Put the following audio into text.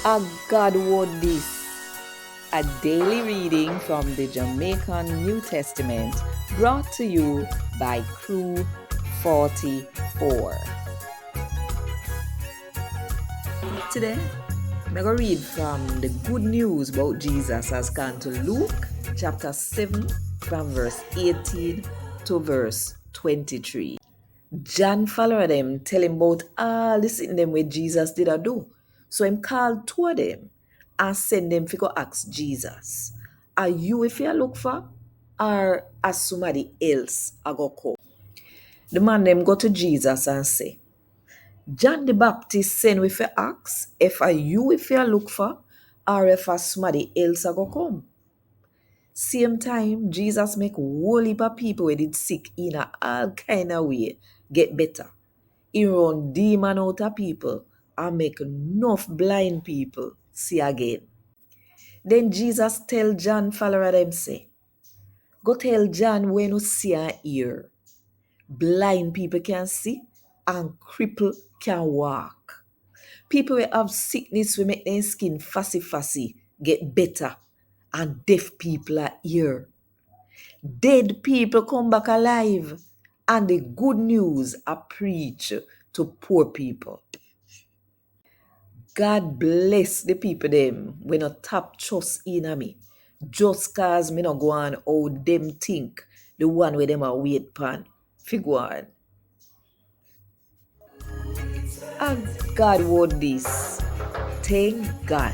A God Word This, a daily reading from the Jamaican New Testament brought to you by Crew 44. Today, I'm going to read from the good news about Jesus as gone to Luke chapter 7 from verse 18 to verse 23. John followed them, tell him about all the things them where Jesus did a do. So him called two of them and send them to go ask Jesus, are you if you look for, or as somebody else I go come? The man them go to Jesus and say, John the Baptist send we for ask if are you if you look for, or if a somebody else I go come. Same time, Jesus make whole heap of people who did sick in a all kind of way get better. He run demon out of people and make enough blind people see again. Then Jesus tell John follower them say, go tell John when you see and hear. Blind people can see and cripple can walk. People who have sickness will make their skin fussy get better, and deaf people are hear. Dead people come back alive, and the good news are preached to poor people. God bless the people them when no tap trust in me. Just cause me no go on how them think the one where them a wait pan. Figure on. And God word this. Thank God.